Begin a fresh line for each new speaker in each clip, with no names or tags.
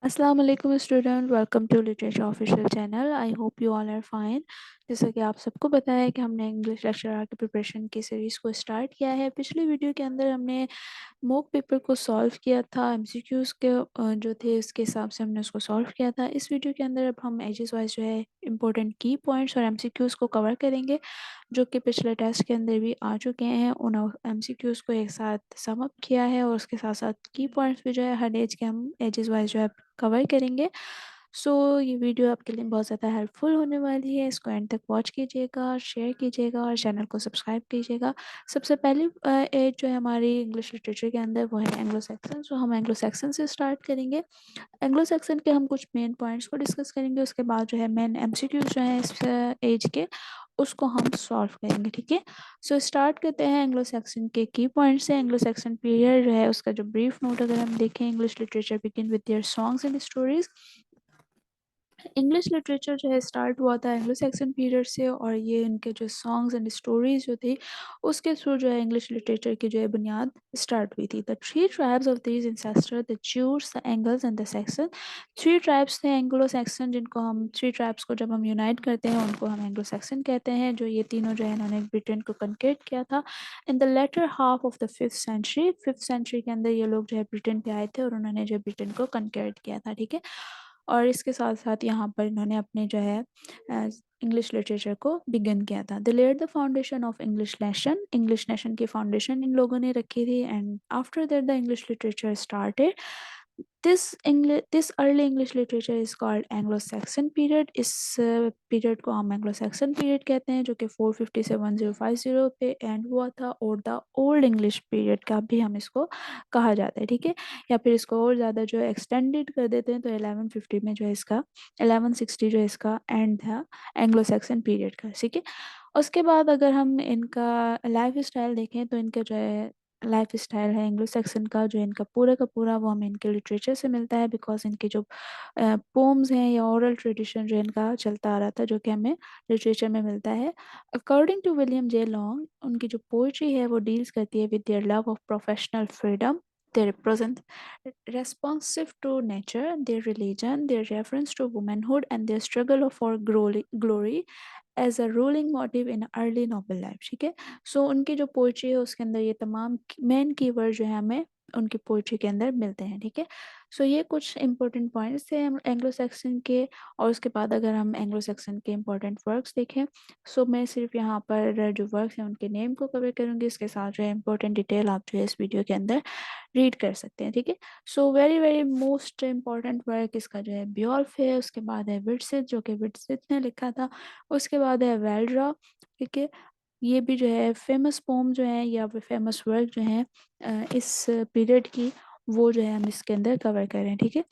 अस्सलाम वालेकुम student, welcome to literature official channel. I hope you all are fine. जैसा कि आप सबको पता है कि हमने इंग्लिश लेक्चरर की प्रिपरेशन की सीरीज़ को स्टार्ट किया है। पिछली वीडियो के अंदर हमने मॉक पेपर को सॉल्व किया था, एमसीक्यूज़ के जो थे उसके हिसाब से हमने उसको सॉल्व किया था। इस वीडियो के अंदर अब हम एजेस वाइज जो है इंपॉर्टेंट की पॉइंट्स और एमसीक्यूज़ को कवर करेंगे, जो कि पिछले टेस्ट के अंदर भी आ चुके हैं। उन एमसीक्यूज़ को एक साथ सम अप किया है और उसके साथ साथ की पॉइंट्स भी जो है हर एज के हम एजेस वाइज जो है कवर करेंगे। सो ये वीडियो आपके लिए बहुत ज़्यादा हेल्पफुल होने वाली है। इसको एंड तक वॉच कीजिएगा, शेयर कीजिएगा और चैनल को सब्सक्राइब कीजिएगा। सबसे पहली एज जो है हमारी इंग्लिश लिटरेचर के अंदर वो है एंग्लो सैक्सन। सो हम एंग्लो सैक्सन से स्टार्ट करेंगे। एंग्लो सैक्सन के हम कुछ मेन पॉइंट्स को डिस्कस करेंगे, उसके बाद जो है मेन एमसीक्यूज जो है इस एज के उसको हम सॉल्व करेंगे। ठीक है, सो स्टार्ट करते हैं एंग्लो सैक्सन के की पॉइंट से। एंग्लो सैक्सन पीरियड जो है उसका जो ब्रीफ नोट अगर हम देखें, English literature begin with their songs and stories. English literature जो है स्टार्ट हुआ था एंग्लो सैक्सन पीरियड से, और ये इनके जो सॉन्ग्स एंड स्टोरीज जो थी उसके थ्रू जो है इंग्लिश लिटरेचर की जो है बुनियाद स्टार्ट हुई थी। The three tribes of these ancestor, the juice, the angles and the Saxon. Three tribes थे एंग्लो सैक्सन, जिनको हम थ्री ट्राइब्स को जब हम यूनाइट करते हैं उनको हम एंग्लो सैक्सन कहते हैं। जो ये तीनों जो है इन्होंने ब्रिटेन को कनकेट किया था in the latter half of the fifth century. Fifth century के अंदर ये लोग जो है ब्रिटेन पे आए थे और उन्होंने जो है ब्रिटेन को कनकेट किया था। ठीक है, और इसके साथ साथ यहाँ पर इन्होंने अपने जो है इंग्लिश लिटरेचर को बिगिन किया था। They laid the foundation of English nation की फाउंडेशन इन लोगों ने रखी थी। And after that the English literature started. This early English literature is called Anglo Saxon period. इस पीरियड को हम एंग्लो सैक्सन पीरियड कहते हैं, जो कि 450 से 1050 पे एंड हुआ था। और द ओल्ड इंग्लिश पीरियड का भी हम इसको कहा जाता है। ठीक है, या फिर इसको और ज़्यादा जो है एक्सटेंडेड कर देते हैं तो 1150 में जो है इसका 1160 जो है इसका एंड था एंग्लो सैक्सन पीरियड का। ठीक है, उसके बाद अगर हम इनका लाइफ स्टाइल देखें तो इनका जो है लाइफ स्टाइल है एंग्लो सैक्सन का, जो इनका पूरा का पूरा वो हमें इनके लिटरेचर से मिलता है। बिकॉज इनके जो पोम्स हैं या ओरल ट्रेडिशन जो इनका चलता आ रहा था, जो कि हमें लिटरेचर में मिलता है। According to William J Long, उनकी जो पोइट्री है वो डील्स करती है with their love of professional freedom. They represent responsive to nature, their religion, their reference to womanhood, and their struggle for glory as a ruling motive in early noble life. ठीक है, सो उनकी जो poetry है उसके अंदर ये तमाम main keyword जो है हमें उनकी पोइट्री के अंदर मिलते हैं। ठीक है, सो ये कुछ इंपॉर्टेंट पॉइंट्स थे एंग्लो सैक्सन के। और उसके बाद अगर हम एंग्लो सैक्सन के इंपॉर्टेंट वर्क्स देखें, सो मैं सिर्फ यहाँ पर जो वर्क्स हैं उनके नेम को कवर करूँगी, इसके साथ जो है इंपॉर्टेंट डिटेल आप जो है इस वीडियो के अंदर रीड कर सकते हैं। ठीक है, so very very most important work इसका जो है ब्योल्फ है। उसके बाद है विट्सिट, जो कि विट्सिट ने लिखा था। उसके बाद है वेल्ड्रा। ठीक है, ये भी जो है फेमस पोम जो है या फेमस वर्क जो है इस पीरियड की, वो जो है हम इसके अंदर कवर करें। ठीक है,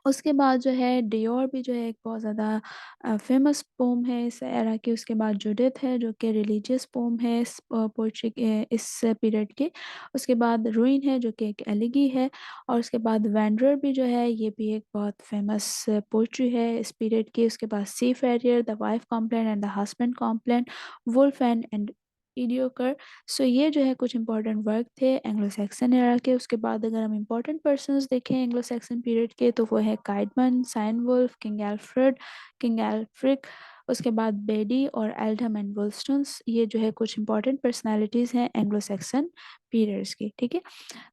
उसके बाद जो है डियोर भी जो है एक बहुत ज़्यादा फेमस पोम है इस एरा की। उसके बाद जुडिथ है, जो कि रिलीजियस पोम है इस पोइट्री के इस पीरियड की। उसके बाद रूइन है, जो कि एक एलिगी है। और उसके बाद वैंडरर भी जो है ये भी एक बहुत फेमस पोइट्री है इस पीरियड की। उसके बाद seafarer, the wife complain and the husband complain, Wulf and Eadwacer. So ये जो है कुछ इंपॉर्टेंट वर्क थे एंग्लो सैक्सन एरा के। उसके बाद अगर हम इंपॉर्टेंट पर्सन्स देखें एंग्लो सैक्सन पीरियड के, तो वो है Caedmon, Cynewulf, king Alfred, king Aelfric. उसके बाद बेडी और एल्डहम एंड वुलस्टन्स, ये जो है कुछ इंपॉर्टेंट पर्सनालिटीज़ हैं एंग्लो सैक्सन पीरियड्स की। ठीक है,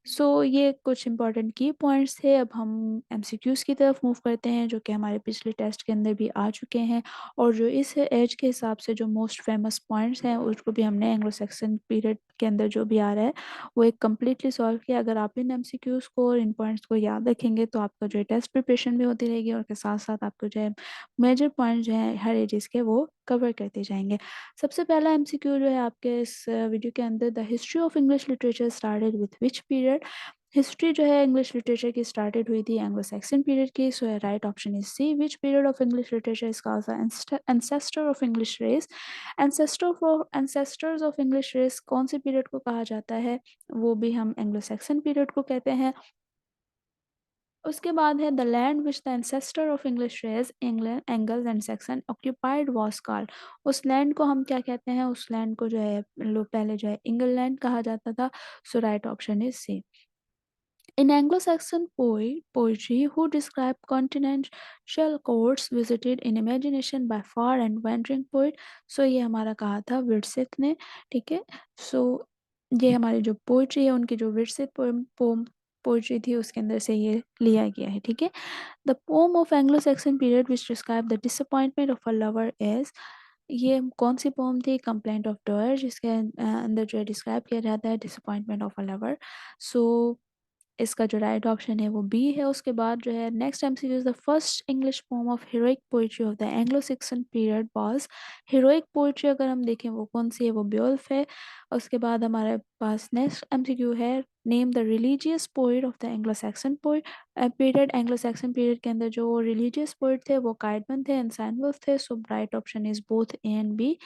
सो ये कुछ इंपॉर्टेंट की पॉइंट्स थे। अब हम एमसीक्यूज़ की तरफ मूव करते हैं, जो कि हमारे पिछले टेस्ट के अंदर भी आ चुके हैं। और जो इस एज के हिसाब से जो मोस्ट फेमस पॉइंट्स हैं उसको भी हमने एंग्लो सैक्सन पीरियड के अंदर जो भी आ रहा है वो एक कम्प्लीटली सॉल्व किया। अगर आप इन एमसीक्यूज़ को और इन पॉइंट्स को याद रखेंगे तो आपका जो है टेस्ट प्रिपरेशन भी होती रहेगी, और के साथ साथ आपको जो है मेजर पॉइंट जो है हर एजेस के वो कवर करते जाएंगे। सबसे पहला एमसीक्यू जो है आपके इस वीडियो के अंदर, the history of English literature started with which period. History जो है इंग्लिश लिटरेचर की स्टार्टेड हुई थी एंग्लो सैक्सन पीरियड की। So right option is C, which period of English literature is called the ancestor of English race. Ancestors of English race कौन से period को कहा जाता है, वो भी हम एंग्लो सैक्सन पीरियड को कहते हैं। उसके बाद है the land which the ancestor of English race, England, Angles and Saxon occupied was called. उस लैंड को हम क्या कहते हैं, उस लैंड को जो है लोग पहले जो है इंग्लैंड कहा जाता था। So right option is C. In Anglo-Saxon poetry, who describe continental courts visited in imagination by far and wandering poet, so ये हमारा कहा था विरसित ने, ठीक है। सो ये हमारी जो पोइट्री है उनकी जो विरसित पोम पोइट्री थी उसके अंदर से ये लिया गया है, ठीक है। The pome of Anglo-Saxon period which describe the disappointment of a lover is, ये कौन सी पोम थी? कंप्लेंट ऑफ डॉयर, जिसके अंदर जो है डिस्क्राइब किया जाता है डिसअपॉइंटमेंट ऑफ अ लवर। सो इसका जो राइट ऑप्शन है वो बी है। उसके बाद जो है next MCQ is the first English form of heroic poetry of the Anglo Saxon period was. Heroic poetry अगर हम देखें वो कौन सी है? वो ब्योल्फ है। उसके बाद हमारे पास नेक्स्ट एमसीक्यू है, name the religious poet of the Anglo Saxon period. Anglo Saxon period के अंदर जो रिलीजियस पोइट थे वो काइडमन थे एंड सैनवुल्फ थे। So right option is both A and B.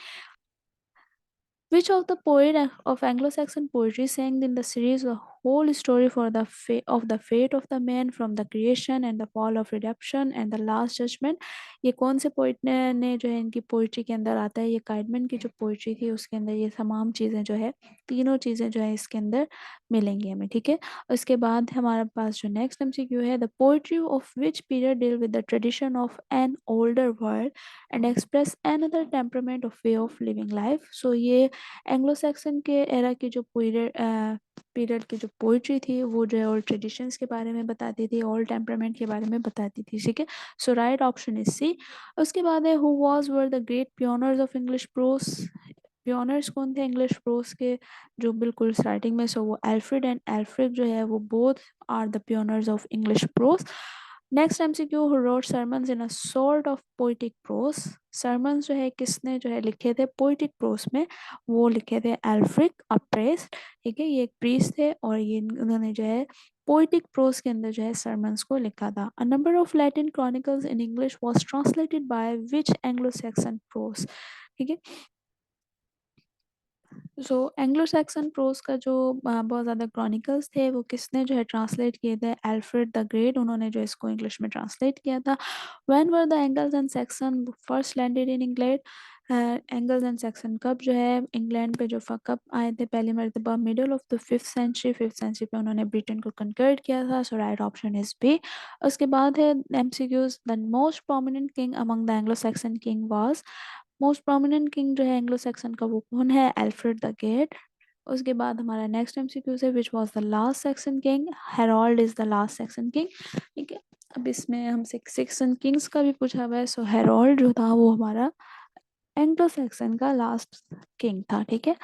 Which of the poet of Anglo-Saxon poetry sang in the series the whole story for of the fate of the man from the creation and the fall of redemption and the last judgment? ये कौन से poet ने जो है इनकी poetry के अंदर आता है? ये काइडमन की जो पोइट्री थी उसके अंदर ये तमाम चीज़ें जो है, तीनों चीज़ें जो है इसके अंदर मिलेंगी हमें, ठीक है। उसके बाद हमारे पास जो नेक्स्ट एमसीक्यू है, the poetry of which period deal with the tradition of an older world and express another temperament of way of living life. So ये एंग्लो सैक्सन के एरा की जो पीरियड की जो पोइट्री थी वो जो है ओल्ड ट्रेडिशंस के बारे में बताती थी, ओल्ड टेम्परामेंट के बारे में बताती थी, ठीक है। So right option is C. उसके बाद है who was were the great pioneers of English prose. Pioneers कौन थे इंग्लिश प्रोस के जो बिल्कुल स्टार्टिंग में? सो वो एल्फ्रेड एंड एल्फ्रिक जो है वो both are the pioneers of English prose. Next MCQ, who wrote sermons in a sort of poetic prose. Sermons जो है किसने जो है लिखे थे पोइटिक प्रोस में? वो लिखे थे एल्फ्रिक अ प्रेस्ट, ठीक है। ये एक प्रीस्ट थे और ये उन्होंने जो है पोइटिक प्रोस के अंदर जो है सरमन्स को लिखा था। A number of Latin chronicles in English was translated by which Anglo Saxon pros, ठीक है। सो एंग्लो सैक्सन प्रोस का जो बहुत ज़्यादा क्रॉनिकल्स थे वो किसने जो है ट्रांसलेट किए थे? एल्फ्रेड द ग्रेट, उन्होंने जो इसको इंग्लिश में ट्रांसलेट किया था। When were the angles and Saxon first landed in England? Angles and Saxon कब जो है इंग्लैंड पे जो कब आए थे पहली मरतबा? Middle of the fifth century पे उन्होंने ब्रिटेन को कन्कर्ड किया था। So right option is B. उसके बाद है MCQs, the most prominent king among the Anglo Saxon king was. Most prominent king जो है एंग्लो सैक्सन का वो कौन है? Alfred the Great. उसके बाद हमारा नेक्स्ट एमसीक्यू है which was the last Saxon king? Harold is the last Saxon king, ठीक है। अब इसमें हमसे सैक्सन किंग्स का भी पूछा हुआ है। सो हेरोल्ड जो था वो हमारा एंग्लो सैक्सन का लास्ट किंग था, ठीक है।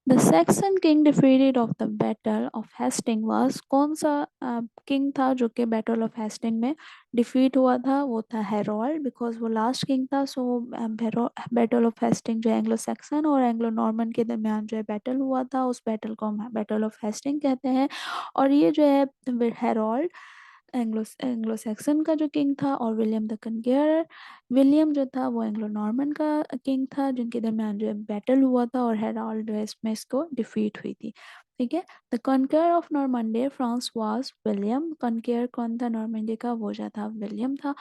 The Saxon king defeated of the battle of Hasting was, कौन सा किंग था जो कि बैटल ऑफ हेस्टिंग में डिफीट हुआ था? वो था हेरोल्ड, बिकॉज वो लास्ट किंग था। सो बैटल ऑफ हेस्टिंग जो एंग्लो सैक्सन और एंग्लो नॉर्मन के दरमियान जो है बैटल हुआ था उस बैटल को हम बैटल ऑफ हेस्टिंग कहते हैं। और ये जो है हेरोल्ड एंग्लो एंग्लो सैक्सन का जो किंग था और विलियम द कन्क्वेरर, विलियम जो था वो एंग्लो नॉर्मन का किंग था जिनके दरमियान जो है बैटल हुआ था और हेराल्ड जो है इसमें इसको डिफीट हुई थी, ठीक है। The कन्क्वेयर of Normandy France was William. कन्क्वेयर कौन था नॉर्मंडी का? वो जो था विलियम था।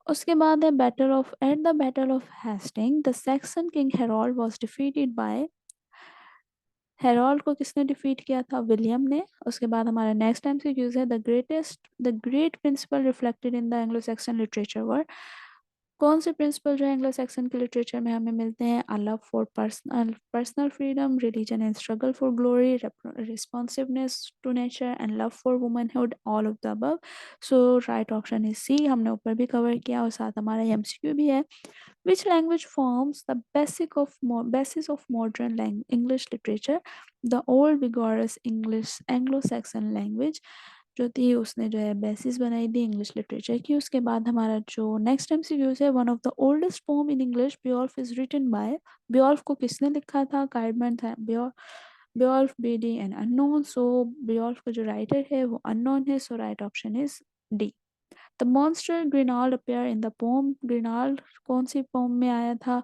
उसके बाद है battle of at the battle of Hasting the Saxon king Harold was defeated by, Harold को किसने डिफीट किया था? विलियम ने। उसके बाद हमारा नेक्स्ट एमसीक्यूज है the great principle reflected in the Anglo Saxon literature were. कौन से प्रिंसिपल जो है एंग्लो सैक्सन के लिटरेचर में हमें मिलते हैं? A love for personal freedom, religion and struggle for glory, responsiveness to nature and love for womanhood, all of the above. So right option is C, हमने ऊपर भी कवर किया और साथ हमारा एमसीक्यू भी है। Which language forms the basis of modern English literature? The old vigorous English Anglo-Saxon language जो थी उसने जो है बेसिस बनाई थी इंग्लिश लिटरेचर की। उसके बाद हमारा जो नेक्स्ट एमसीक्यूज है, one of the oldest poem in English Beowulf is written by, Beowulf को किसने लिखा था? काइडमन था। Beowulf Bede and unknown. So Beowulf का जो राइटर है वो अननोन है। So right option is D. The monster Grendel appear in the poem, Grendel कौन सी पोम में आया था?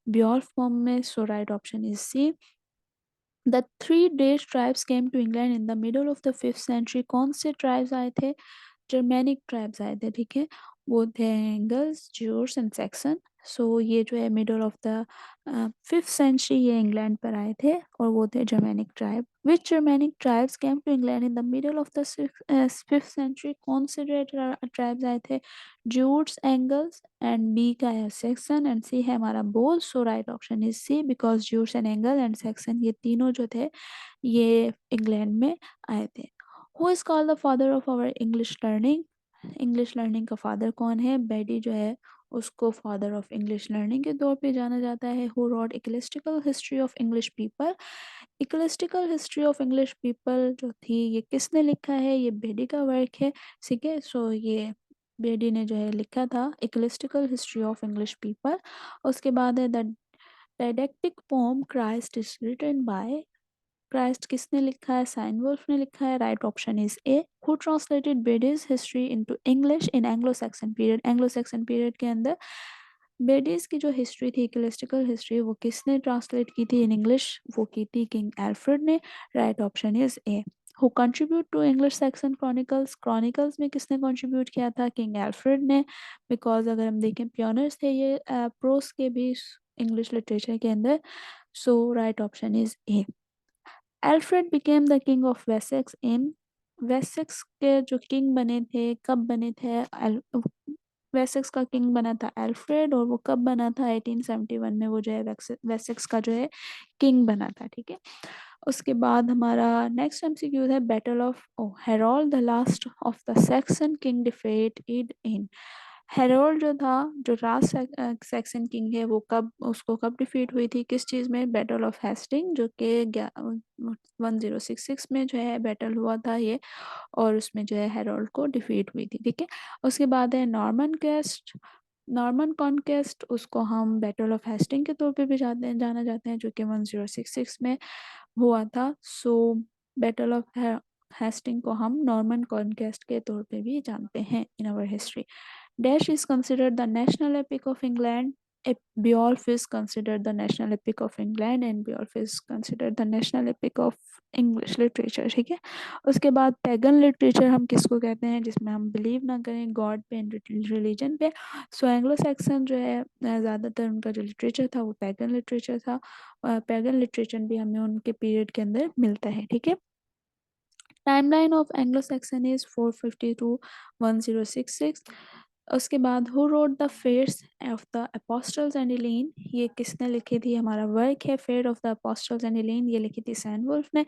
ब्योल्फ पोम में। So right option is C. The three days tribes came to England in the middle of the fifth century, कौन से tribes आए थे? जर्मेनिक ट्राइब्स आए थे, ठीक है। वो थे Angles, Jutes and Saxon. So ये जो है middle of the fifth century ये इंग्लैंड पर आए थे और वो थे Germanic tribe. Which Germanic tribes came to England in the middle of the 5th century? कौन से जो tribes आए थे? Jutes, Angles, and B का है Saxon and C है हमारा Boers. So right option is C because Jutes and Angles and Saxon ये तीनों जो थे ये इंग्लैंड में आए थे. Who is called the father of our English learning? English learning का फादर कौन है? बेडी जो है उसको फादर ऑफ इंग्लिश लर्निंग के तौर पे जाना जाता है. Who wrote ecclesiastical history of English people? Ecclesiastical history of English people जो थी ये किसने लिखा है? ये बेडी का वर्क है. ठीक है, सो ये बेडी ने जो है लिखा था ecclesiastical history of English people. उसके बाद है the didactic poem Christ is written by. Christ किसने लिखा है? साइन वुल्फ ने लिखा है. Right option is A. Who translated Bede's history into English in Anglo Saxon period? Anglo Saxon period के अंदर बेडीज की जो हिस्ट्री थी इक्लेस्टिकल हिस्ट्री वो किसने ट्रांसलेट की थी इन इंग्लिश? वो की थी किंग एल्फ्रेड ने. Right option is A. Who contribute to English Saxon chronicles? Chronicles में किसने कंट्रीब्यूट किया था? किंग एल्फ्रेड ने. बिकॉज अगर हम देखें प्योनर्स थे ये प्रोस के भी इंग्लिश लिटरेचर के अंदर. So right option is A. Alfred became the king of Wessex in. Wessex के जो किंग बने थे कब बने थे? वेसेक्स का किंग बना था एल्फ्रेड और वो कब बना था? 1871 में वो जो है वेसेक्स का जो है किंग बना था. ठीक है, उसके बाद हमारा नेक्स्ट एमसीक्यू है battle of Harold the last of the Saxon king defeated in. Harold जो था जो लास्ट सैक्सन किंग है वो कब उसको कब डिफीट हुई थी? किस चीज़ में? बैटल ऑफ हेस्टिंग जो कि 1066 में जो है बैटल हुआ था ये और उसमें जो है हेरोल्ड को डिफीट हुई थी. ठीक है, उसके बाद है नॉर्मन केस्ट. नॉर्मन कॉन्केस्ट उसको हम बैटल ऑफ हेस्टिंग के तौर पे भी जाना जाते हैं जो कि 1066 में हुआ था. सो बैटल ऑफ हेस्टिंग को हम नॉर्मन कॉन्केस्ट के तौर पे भी जानते हैं in our history. Dash is considered the national epic of England. Beowulf is considered the national epic of England and Beowulf is considered the national epic of English literature. ठीक है, उसके बाद पैगन लिटरेचर हम किसको कहते हैं? जिसमें हम बिलीव ना करें गॉड पे एंड रिलीजन पे. सो एंग्लो सैक्सन जो है ज़्यादातर उनका जो लिटरेचर था वो पैगन लिटरेचर था. पैगन लिटरेचर भी हमें उनके पीरियड के अंदर मिलता है. ठीक है, timeline of Anglo Saxon is 450 to 1066. उसके बाद who wrote the fates of the apostles and Elene? ये किसने लिखी थी? हमारा वर्क है fate of the apostles and Elene, ये लिखी थी सैन वुल्फ ने.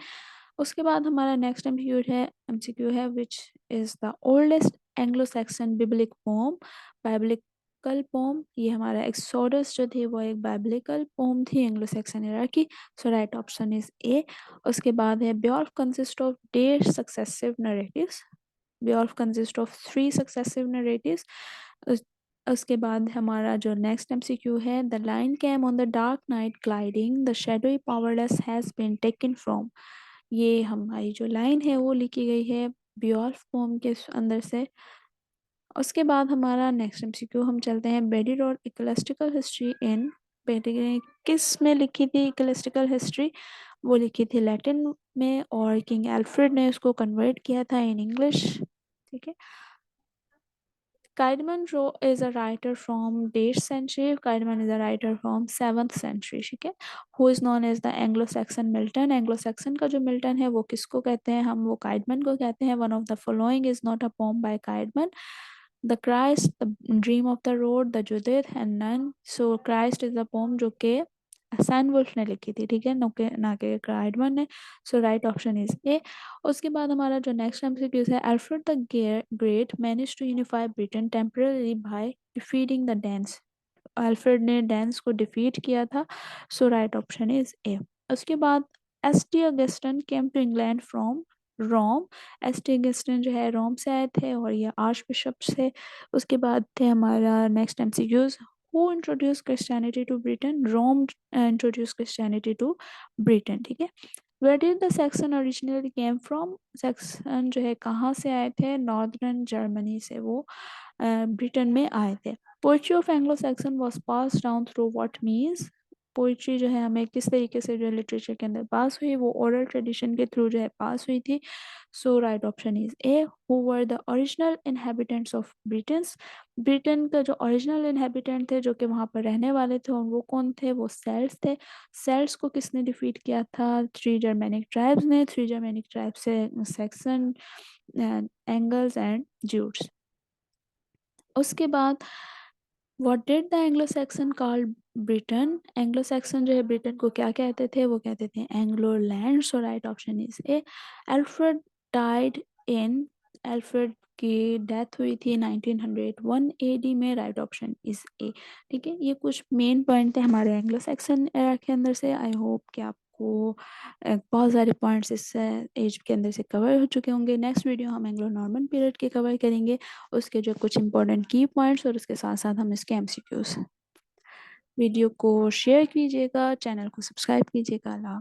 उसके बाद हमारा नेक्स्ट एमसीक्यू है which is the oldest Anglo Saxon biblic poem. Biblical poem, ये हमारा एक्सोडस जो थी वो एक बाइबलिकल पोम थी एंग्लो सैक्सन एरा की. So right option is A. उसके बाद है Beowulf consist of that successive narratives. Beowulf consist of 3 successive narratives. उसके बाद हमारा जो नेक्स्ट एमसीक्यू है the line came on the dark night gliding the shadowy powerless has been taken from. ये हमारी जो लाइन है वो लिखी गई है बेओल्फ पोम के अंदर से. उसके बाद हमारा नेक्स्ट एमसीक्यू हम चलते हैं बेडी रोड इक्लेस्टिकल हिस्ट्री इन. बेडी ने किस में लिखी थी इक्लेस्टिकल हिस्ट्री? वो लिखी थी लैटिन में और किंग एल्फ्रेड ने उसको कन्वर्ट किया था इन इंग्लिश. ठीक है, Caedmon is a writer from 8th century. Caedmon is a writer from 7th century. ठीक है, who is known as the Anglo-Saxon Milton. Anglo-Saxon का जो मिल्टन है वो किसको कहते हैं? हम वो Caedmon को कहते हैं. One of the following is not a poem by Caedmon. The Christ, the Dream of the Road, the Judith and None. So Christ is a poem जो कि सैन वुल्फ ने लिखी थी. ठीक है, ना के क्राइडमन ने. So right option is A. उसके बाद हमारा जो नेक्स्ट एमसीक्यूज है Alfred the great manage to unify Britain temporary by defeating the Danes. Alfred ने डेंस को डिफीट किया था. So right option is A. उसके बाद S T Augustine came to England from Rome. S T Augustine जो है रोम से आए थे और ये आर्च बिशप से. उसके बाद थे हमारा next MCQs who introduced Christianity to Britain? Rome introduced Christianity to Britain. ठीक है, where did the Saxon originally came from? Saxon जो है कहाँ से आए थे? नॉर्दर्न जर्मनी से वो ब्रिटेन में आए थे. Poetry of Anglo-Saxon was passed down through what means? Poetry जो है हमें किस तरीके से जो है लिटरेचर के अंदर पास हुई, वो ओरल ट्रेडिशन के थ्रू जो है पास हुई थी। So right option is A, who were the original inhabitants of Britains. Britain का जो ओरिजिनल इनहेबिटेंट थे, जो कि वहाँ पर रहने वाले थे, और वो कौन थे, वो सेल्ट्स थे। सेल्ट्स को किसने डिफीट किया था, 3 जर्मेनिक ट्राइब्स ने। 3 जर्मेनिक ट्राइब्स से सैक्सन, एंगल्स एंड ज्यूट्स। उसके बाद what did the Anglo Saxon call Britain. Anglo Saxon जो है ब्रिटेन को क्या कहते थे, वो कहते थे Anglo land. So right option is A. Alfred died in, Alfred की डेथ हुई थी 1901 एडी में। राइट ऑप्शन इज ए। ठीक है, ये कुछ मेन पॉइंट थे हमारे एंग्लो सैक्सन एरा के अंदर से। आई होप कि आपको बहुत सारे पॉइंट्स इस एज के अंदर से कवर हो चुके होंगे। नेक्स्ट वीडियो हम एंग्लो नॉर्मन पीरियड के कवर करेंगे, उसके जो कुछ इंपॉर्टेंट की पॉइंट्स, और उसके साथ साथ हम इसके एमसीक्यूज। वीडियो को शेयर कीजिएगा, चैनल को सब्सक्राइब कीजिएगा। अल्लाह।